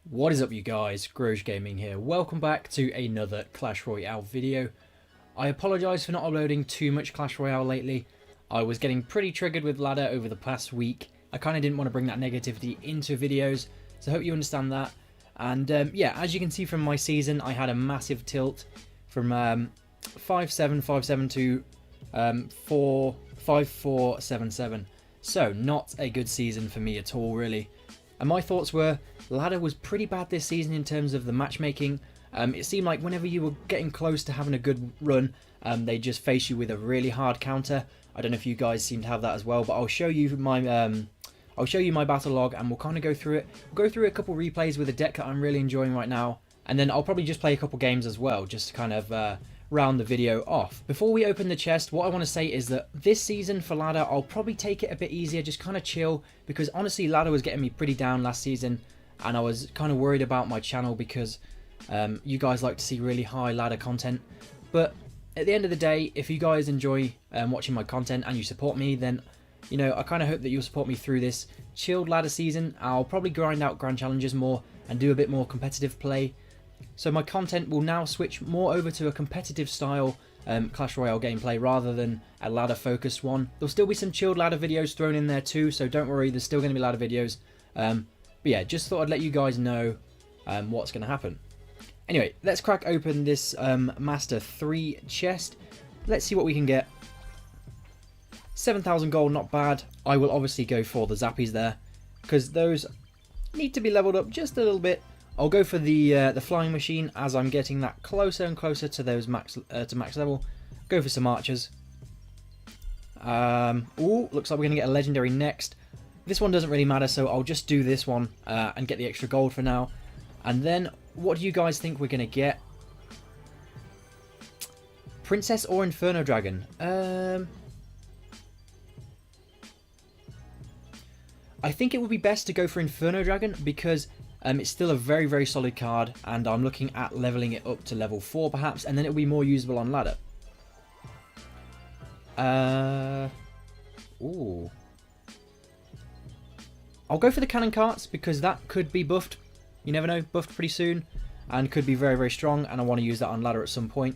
What is up, you guys? GrogeGaming here. Welcome back to another Clash Royale video. I apologise for not uploading too much Clash Royale lately. I was getting pretty triggered with ladder over the past week. I kind of didn't want to bring that negativity into videos, so I hope you understand that. And yeah, as you can see from my season, I had a massive tilt from 5-7, 5-7 to 5-4-7-7. So not a good season for me at all, really. And my thoughts were, ladder was pretty bad this season in terms of the matchmaking. It seemed like whenever you were getting close to having a good run, they just face you with a really hard counter. I don't know if you guys seem to have that as well, but I'll show you my battle log and we'll kind of go through it. We'll go through a couple replays with a deck that I'm really enjoying right now, and then I'll probably just play a couple games as well, just to kind of round the video off. Before we open the chest, what I want to say is that this season for ladder, I'll probably take it a bit easier, just kind of chill, because honestly ladder was getting me pretty down last season, and I was kind of worried about my channel because you guys like to see really high ladder content. But at the end of the day, if you guys enjoy watching my content and you support me, then you know, I kind of hope that you'll support me through this chilled ladder season. I'll probably grind out grand challenges more and do a bit more competitive play. So my content will now switch more over to a competitive style Clash Royale gameplay rather than a ladder focused one. There'll still be some chilled ladder videos thrown in there too, so don't worry, there's still going to be ladder videos. But yeah, just thought I'd let you guys know what's going to happen. Anyway, let's crack open this Master 3 chest. Let's see what we can get. 7,000 gold, not bad. I will obviously go for the zappies there, because those need to be leveled up just a little bit. I'll go for the flying machine as I'm getting that closer and closer to those max level. Go for some archers. Ooh, looks like we're going to get a legendary next. This one doesn't really matter, so I'll just do this one and get the extra gold for now. And then, what do you guys think we're going to get? Princess or Inferno Dragon? I think it would be best to go for Inferno Dragon because it's still a very, very solid card, and I'm looking at leveling it up to level 4 perhaps, and then it'll be more usable on ladder. Ooh. I'll go for the cannon carts because that could be buffed. You never know, buffed pretty soon, and could be very, very strong, and I want to use that on ladder at some point.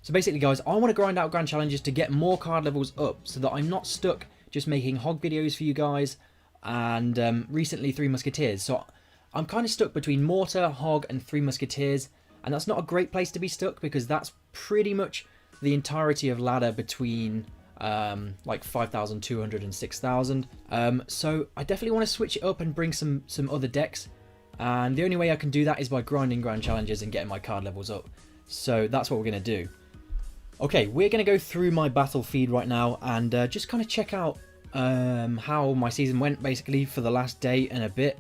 So basically, guys, I want to grind out grand challenges to get more card levels up so that I'm not stuck just making hog videos for you guys and recently 3 Musketeers. So I'm kind of stuck between Mortar, Hog and 3 Musketeers, and that's not a great place to be stuck because that's pretty much the entirety of ladder between like 5,200 and 6,000. So I definitely want to switch it up and bring some other decks, and the only way I can do that is by grinding grand challenges and getting my card levels up. So that's what we're going to do. Okay, we're going to go through my battle feed right now and just kind of check out how my season went basically for the last day and a bit.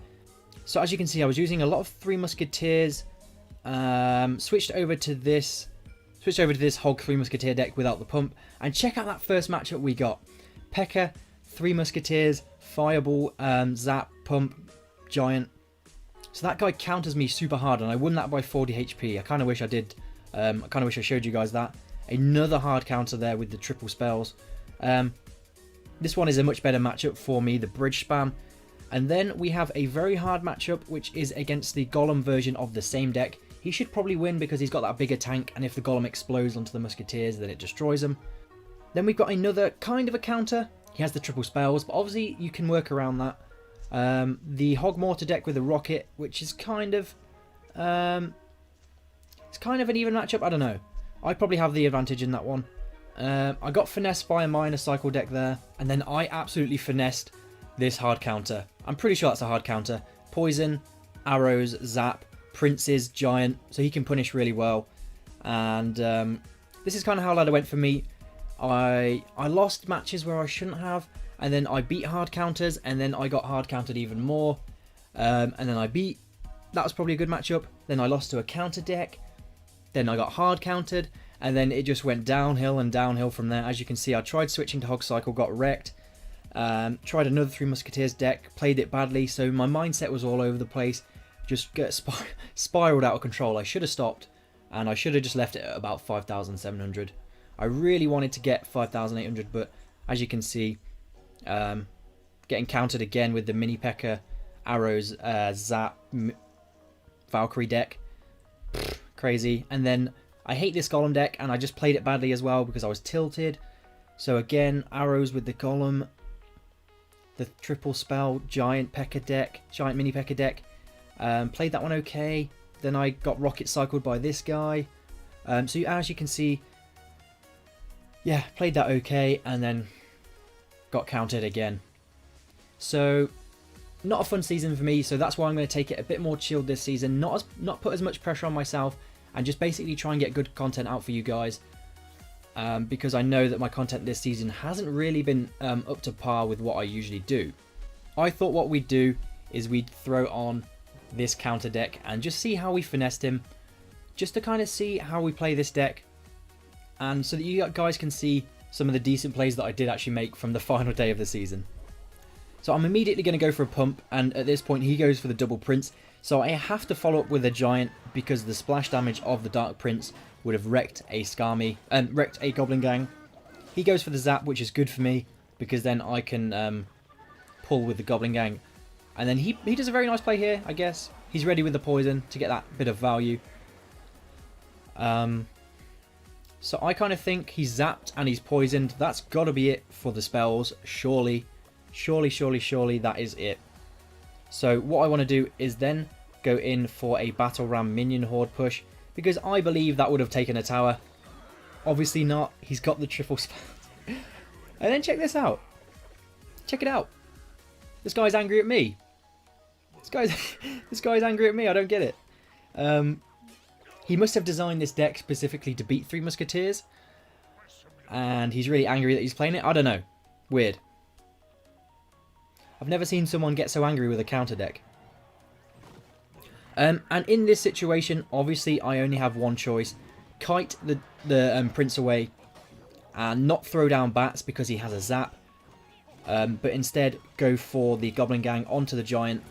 So as you can see, I was using a lot of 3 Musketeers, switched over to this Hog 3 Musketeer deck without the pump, and check out that first matchup we got. P.E.K.K.A, 3 Musketeers, Fireball, Zap, Pump, Giant. So that guy counters me super hard, and I won that by 40 HP. I kind of wish I did. I kind of wish I showed you guys that. Another hard counter there with the triple spells. This one is a much better matchup for me, the bridge spam. And then we have a very hard matchup, which is against the Golem version of the same deck. He should probably win because he's got that bigger tank, and if the Golem explodes onto the Musketeers, then it destroys them. Then we've got another kind of a counter. He has the triple spells, but obviously you can work around that. The Hog Mortar deck with the Rocket, which is kind of... it's kind of an even matchup, I don't know. I probably have the advantage in that one. I got finessed by a minor cycle deck there, and then I absolutely finessed this hard counter. I'm pretty sure that's a hard counter. Poison, arrows, zap, princes, giant, so he can punish really well. And this is kind of how ladder went for me. I lost matches where I shouldn't have, and then I beat hard counters, and then I got hard countered even more. And then I beat. That was probably a good matchup. Then I lost to a counter deck. Then I got hard countered, and then it just went downhill and downhill from there. As you can see, I tried switching to Hog Cycle, got wrecked. Tried another 3 Musketeers deck, played it badly, so my mindset was all over the place. Just spiraled out of control. I should have stopped, and I should have just left it at about 5,700. I really wanted to get 5,800, but as you can see, getting countered again with the mini P.E.K.K.A, arrows, zap, Valkyrie deck. Crazy. And then I hate this golem deck, and I just played it badly as well because I was tilted. So again, arrows with the golem, the triple spell, giant P.E.K.K.A deck, giant mini P.E.K.K.A deck. Played that one okay. Then I got rocket cycled by this guy. So as you can see, yeah, played that okay, and then got countered again. So not a fun season for me, so that's why I'm going to take it a bit more chilled this season, not put as much pressure on myself, and just basically try and get good content out for you guys, because I know that my content this season hasn't really been up to par with what I usually do. I thought what we'd do is we'd throw on this counter deck and just see how we finessed him, just to kind of see how we play this deck, and so that you guys can see some of the decent plays that I did actually make from the final day of the season. So I'm immediately going to go for a pump, and at this point he goes for the double prince, so I have to follow up with a giant because the splash damage of the dark prince would have wrecked a wrecked a goblin gang. He goes for the zap, which is good for me because then I can pull with the goblin gang, and then he does a very nice play here, I guess. He's ready with the poison to get that bit of value. So I kind of think he's zapped and he's poisoned. That's got to be it for the spells, surely. Surely that is it. So what I want to do is then go in for a battle ram minion horde push, because I believe that would have taken a tower. Obviously not. He's got the triple spells. And then check this out. Check it out. This guy's angry at me. This guy's angry at me. I don't get it. He must have designed this deck specifically to beat 3 Musketeers, and he's really angry that he's playing it. I don't know. Weird. I've never seen someone get so angry with a counter deck. And in this situation, obviously, I only have one choice. Kite the prince away and not throw down bats because he has a zap. But instead, go for the goblin gang onto the giant.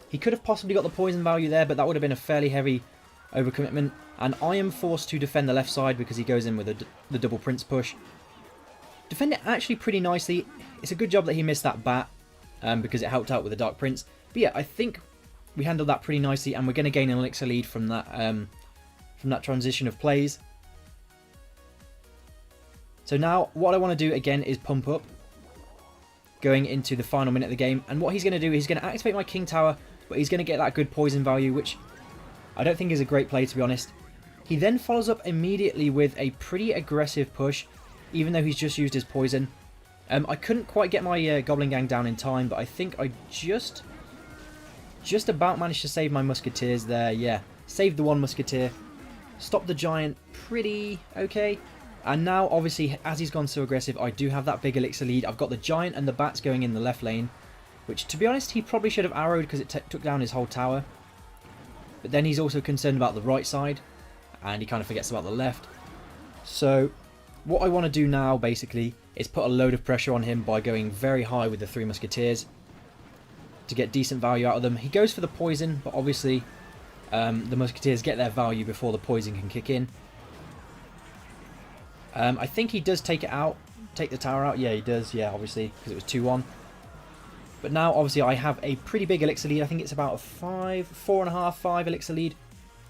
He could have possibly got the poison value there, but that would have been a fairly heavy overcommitment. And I am forced to defend the left side because he goes in with the double prince push. Defend it actually pretty nicely. It's a good job that he missed that bat because it helped out with the dark prince. But yeah, I think we handled that pretty nicely, and we're going to gain an elixir lead from that transition of plays. So now what I want to do again is pump up, going into the final minute of the game. And what he's going to do, he's going to activate my king tower, but he's going to get that good poison value, which I don't think is a great play, to be honest. He then follows up immediately with a pretty aggressive push, even though he's just used his poison. I couldn't quite get my goblin gang down in time, but I think I just about managed to save my musketeers there. Yeah, saved the one musketeer, stopped the giant pretty okay. And now, obviously, as he's gone so aggressive, I do have that big elixir lead. I've got the giant and the bats going in the left lane, which, to be honest, he probably should have arrowed because it took down his whole tower. But then he's also concerned about the right side, and he kind of forgets about the left. So what I want to do now, basically, is put a load of pressure on him by going very high with the 3 musketeers to get decent value out of them. He goes for the poison, but obviously the musketeers get their value before the poison can kick in. I think he does take the tower out. Yeah, he does. Yeah, obviously, because it was 2-1. But now, obviously, I have a pretty big elixir lead. I think it's about a 4.5 elixir lead.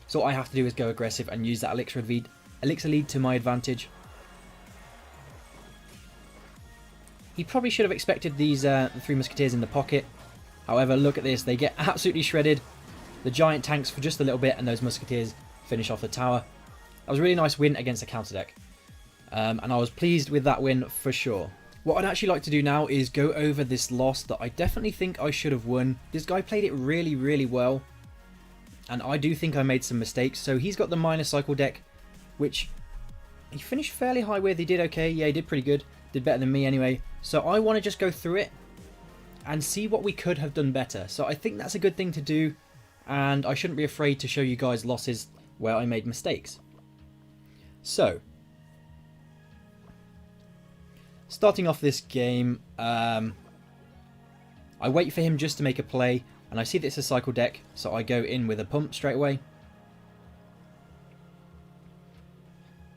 So what I have to do is go aggressive and use that elixir lead to my advantage. He probably should have expected these the 3 musketeers in the pocket. However, look at this. They get absolutely shredded. The giant tanks for just a little bit, and those musketeers finish off the tower. That was a really nice win against a counter deck. And I was pleased with that win for sure. What I'd actually like to do now is go over this loss that I definitely think I should have won. This guy played it really, really well, and I do think I made some mistakes. So he's got the minor cycle deck, which he finished fairly high with. He did okay. Yeah, he did pretty good. Did better than me anyway. So I want to just go through it and see what we could have done better. So I think that's a good thing to do, and I shouldn't be afraid to show you guys losses where I made mistakes. So starting off this game, I wait for him just to make a play, and I see that it's a cycle deck, so I go in with a pump straight away,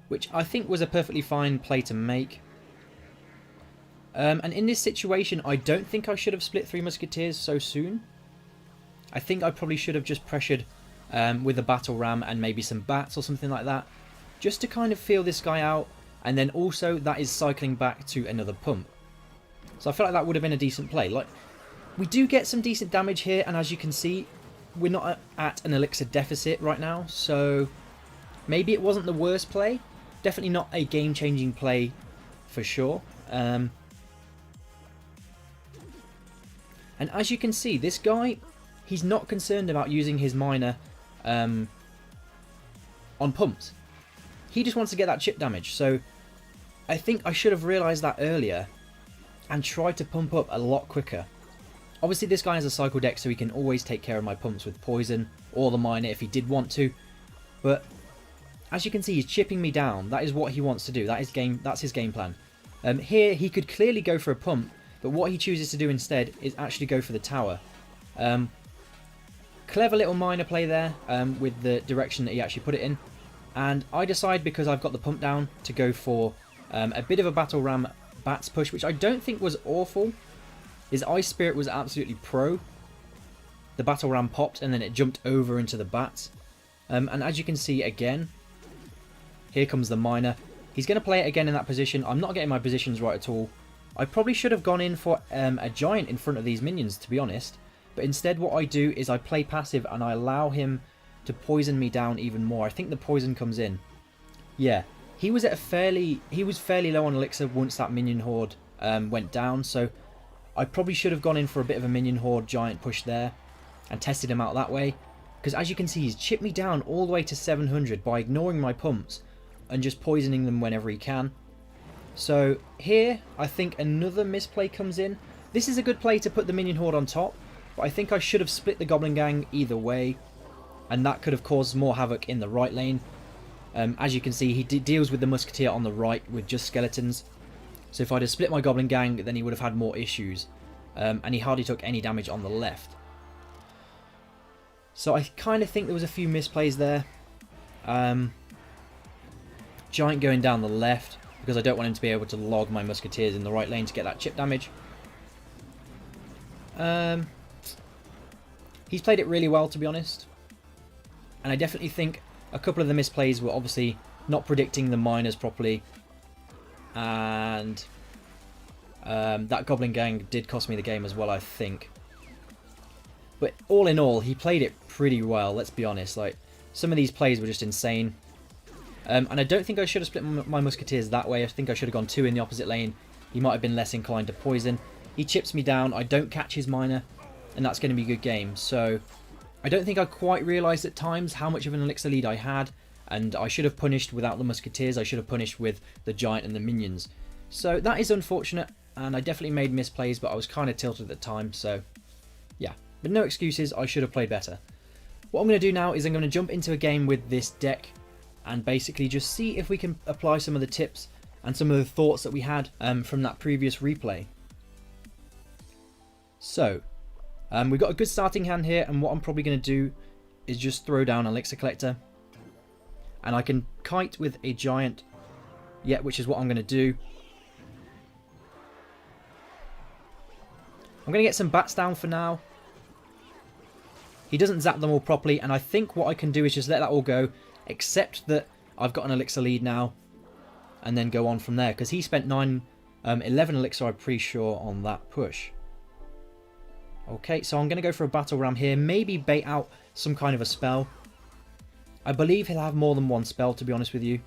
which I think was a perfectly fine play to make. And in this situation, I don't think I should have split 3 Musketeers so soon. I think I probably should have just pressured with a Battle Ram and maybe some bats or something like that, just to kind of feel this guy out, and then also that is cycling back to another pump. So I feel like that would have been a decent play. Like, we do get some decent damage here, and as you can see, we're not at an elixir deficit right now, so maybe it wasn't the worst play. Definitely not a game-changing play for sure. And as you can see, this guy, he's not concerned about using his miner on pumps. He just wants to get that chip damage. So I think I should have realised that earlier and tried to pump up a lot quicker. Obviously this guy has a cycle deck, so he can always take care of my pumps with poison or the miner if he did want to. But as you can see, he's chipping me down. That is what he wants to do. That's his game plan. Here he could clearly go for a pump, but what he chooses to do instead is actually go for the tower. Clever little miner play there with the direction that he actually put it in. And I decide, because I've got the pump down, to go for a bit of a Battle Ram Bats push, which I don't think was awful. His Ice Spirit was absolutely pro. The Battle Ram popped and then it jumped over into the bats. And as you can see again, here comes the miner. He's going to play it again in that position. I'm not getting my positions right at all. I probably should have gone in for a giant in front of these minions, to be honest. But instead what I do is I play passive and I allow him to poison me down even more. I think the poison comes in. Yeah, he was fairly low on elixir once that minion horde went down. So I probably should have gone in for a bit of a minion horde giant push there and tested him out that way. Because as you can see, he's chipped me down all the way to 700 by ignoring my pumps and just poisoning them whenever he can. So here, I think another misplay comes in. This is a good play to put the minion horde on top, but I think I should have split the Goblin Gang either way, and that could have caused more havoc in the right lane. As you can see, he deals with the Musketeer on the right with just skeletons. So if I'd have split my Goblin Gang, then he would have had more issues. And he hardly took any damage on the left. So I kind of think there was a few misplays there. Giant going down the left, because I don't want him to be able to log my Musketeers in the right lane to get that chip damage. He's played it really well, to be honest. And I definitely think a couple of the misplays were obviously not predicting the miners properly. And that Goblin Gang did cost me the game as well, I think. But all in all, he played it pretty well, let's be honest. Like, some of these plays were just insane. And I don't think I should have split my Musketeers that way. I think I should have gone 2 in the opposite lane. He might have been less inclined to poison. He chips me down. I don't catch his miner. And that's going to be a good game. So I don't think I quite realised at times how much of an elixir lead I had. And I should have punished without the Musketeers. I should have punished with the Giant and the minions. So that is unfortunate. And I definitely made misplays, but I was kind of tilted at the time. So yeah, but no excuses. I should have played better. What I'm going to do now is I'm going to jump into a game with this deck and basically just see if we can apply some of the tips and some of the thoughts that we had from that previous replay. So, we've got a good starting hand here, and what I'm probably going to do is just throw down Elixir Collector. And I can kite with a Giant, yeah, which is what I'm going to do. I'm going to get some bats down for now. He doesn't zap them all properly, and I think what I can do is just let that all go, except that I've got an elixir lead now, and then go on from there, because he spent 11 elixir, I'm pretty sure, on that push. Okay, so I'm going to go for a Battle Ram here, maybe bait out some kind of a spell. I believe he'll have more than one spell, to be honest with you.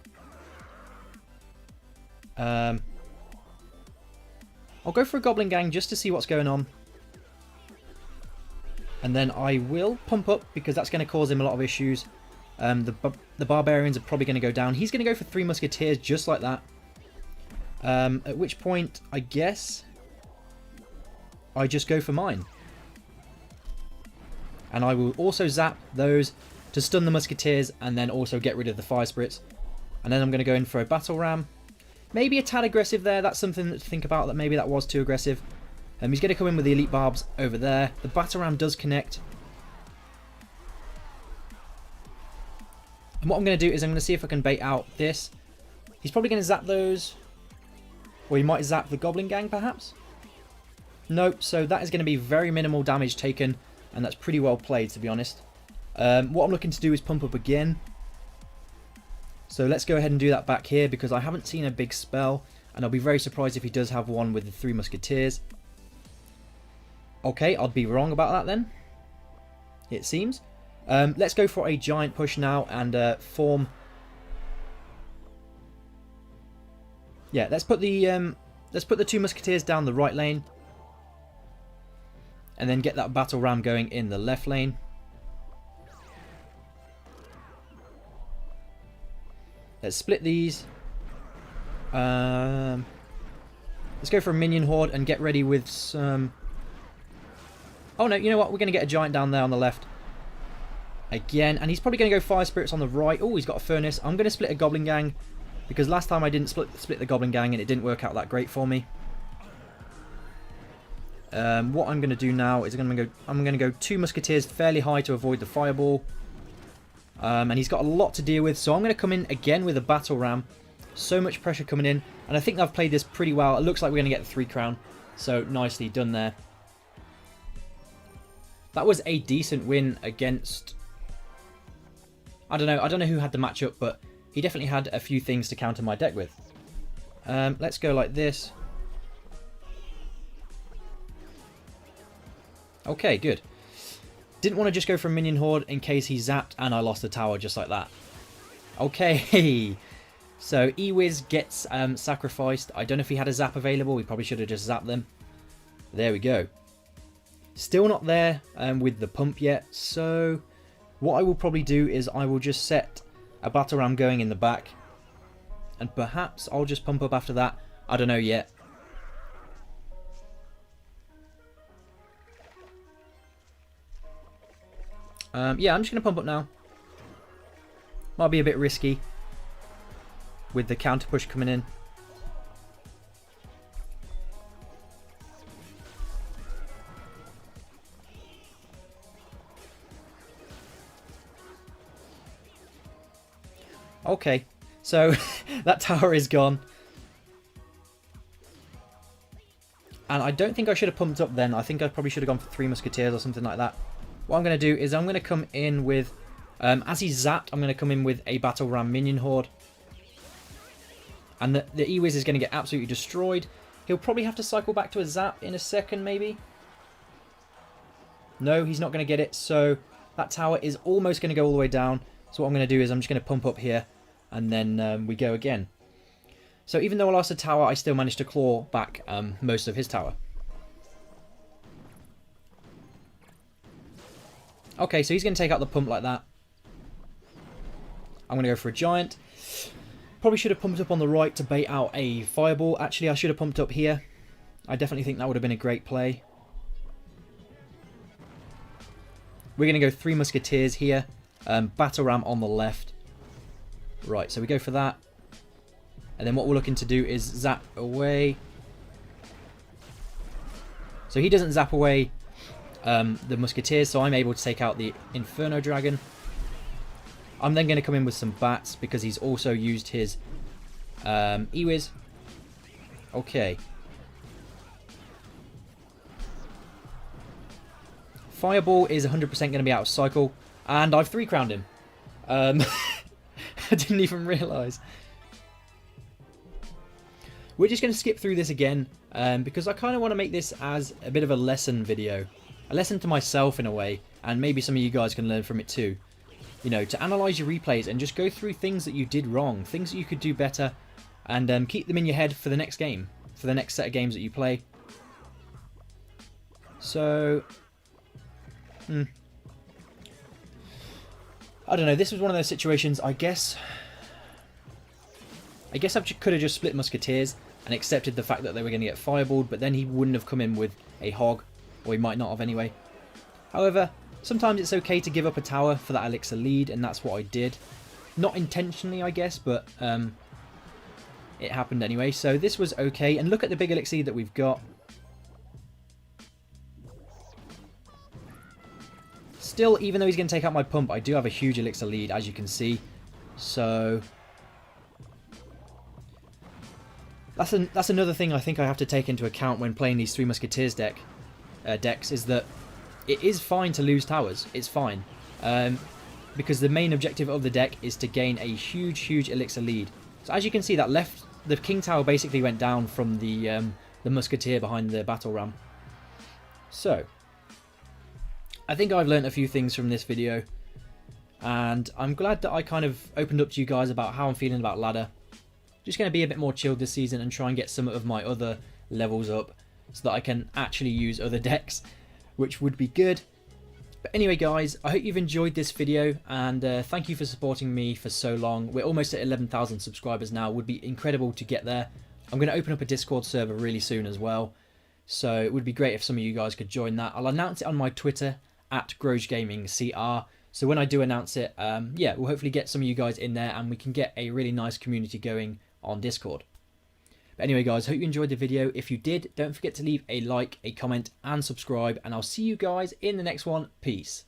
I'll go for a Goblin Gang just to see what's going on. And then I will pump up, because that's going to cause him a lot of issues. The Barbarians are probably going to go down. He's going to go for 3 Musketeers just like that. At which point, I guess, I just go for mine. And I will also zap those to stun the Musketeers and then also get rid of the Fire Spirits. And then I'm going to go in for a Battle Ram. Maybe a tad aggressive there. That's something to think about, that maybe that was too aggressive. He's going to come in with the Elite Barbs over there. The Battle Ram does connect. And what I'm going to do is I'm going to see if I can bait out this. He's probably going to zap those. Or he might zap the Goblin Gang, perhaps? Nope, so that is going to be very minimal damage taken, and that's pretty well played, to be honest. What I'm looking to do is pump up again. So let's go ahead and do that back here, because I haven't seen a big spell, and I'll be very surprised if he does have one with the 3 Musketeers. Okay, I'd be wrong about that then, it seems. Let's go for a giant push now and form... Yeah, let's put the 2 Musketeers down the right lane. And then get that battle ram going in the left lane. Let's split these. Let's go for a minion horde and get ready with some... Oh no, you know what? We're going to get a giant down there on the left. Again, and he's probably going to go fire spirits on the right. Oh, he's got a furnace. I'm going to split a goblin gang, because last time I didn't split the goblin gang and it didn't work out that great for me. What I'm going to do now is I'm going to go 2 Musketeers fairly high to avoid the fireball. And he's got a lot to deal with, so I'm going to come in again with a battle ram. So much pressure coming in, and I think I've played this pretty well. It looks like we're going to get the 3 crown, so nicely done there. That was a decent win against... I don't know who had the matchup, but he definitely had a few things to counter my deck with. Let's go like this. Okay, good. Didn't want to just go for a minion horde in case he zapped and I lost the tower just like that. Okay, so Ewiz gets sacrificed. I don't know if he had a zap available. We probably should have just zapped them. There we go. Still not there with the pump yet. So what I will probably do is I will just set a battle ram going in the back. And perhaps I'll just pump up after that. I don't know yet. Yeah, I'm just going to pump up now. Might be a bit risky with the counter push coming in. Okay, so that tower is gone. And I don't think I should have pumped up then. I think I probably should have gone for 3 Musketeers or something like that. What I'm going to do is I'm going to come in with, as he's zapped, I'm going to come in with a Battle Ram Minion Horde. And the Ewiz is going to get absolutely destroyed. He'll probably have to cycle back to a zap in a second, maybe. No, he's not going to get it. So that tower is almost going to go all the way down. So what I'm going to do is I'm just going to pump up here. And then we go again. So even though I lost a tower, I still managed to claw back most of his tower. Okay, so he's going to take out the pump like that. I'm going to go for a giant. Probably should have pumped up on the right to bait out a fireball. Actually, I should have pumped up here. I definitely think that would have been a great play. We're going to go 3 Musketeers here. Battle Ram on the left. Right, so we go for that. And then what we're looking to do is zap away. So he doesn't zap away the Musketeers, so I'm able to take out the Inferno Dragon. I'm then going to come in with some bats because he's also used his Ewiz. Okay. Fireball is 100% going to be out of cycle. And I've 3-crowned him. I didn't even realise. We're just going to skip through this again because I kind of want to make this as a bit of a lesson video. A lesson to myself in a way, and maybe some of you guys can learn from it too. You know, to analyse your replays and just go through things that you did wrong, things that you could do better, and keep them in your head for the next game, for the next set of games that you play. So, I don't know, this was one of those situations, I guess I could have just split Musketeers and accepted the fact that they were going to get fireballed, but then he wouldn't have come in with a hog. Or he might not have anyway. However, sometimes it's okay to give up a tower for that elixir lead, and that's what I did. Not intentionally, I guess, but it happened anyway. So this was okay. And look at the big elixir lead that we've got. Still, even though he's going to take out my pump, I do have a huge elixir lead, as you can see. So That's another thing I think I have to take into account when playing these Three Musketeers decks, is that it is fine to lose towers. It's fine. Because the main objective of the deck is to gain a huge elixir lead. So as you can see, the King Tower basically went down from the Musketeer behind the battle ram. So, I think I've learnt a few things from this video, and I'm glad that I kind of opened up to you guys about how I'm feeling about ladder. Just going to be a bit more chilled this season and try and get some of my other levels up so that I can actually use other decks, which would be good. But anyway guys, I hope you've enjoyed this video, and thank you for supporting me for so long. We're almost at 11,000 subscribers now. It would be incredible to get there. I'm going to open up a Discord server really soon as well, so it would be great if some of you guys could join that. I'll announce it on my Twitter at GrogeGaming CR. So when I do announce it, yeah, we'll hopefully get some of you guys in there and we can get a really nice community going on Discord. But anyway guys, hope you enjoyed the video. If you did, don't forget to leave a like, a comment and subscribe, and I'll see you guys in the next one. Peace.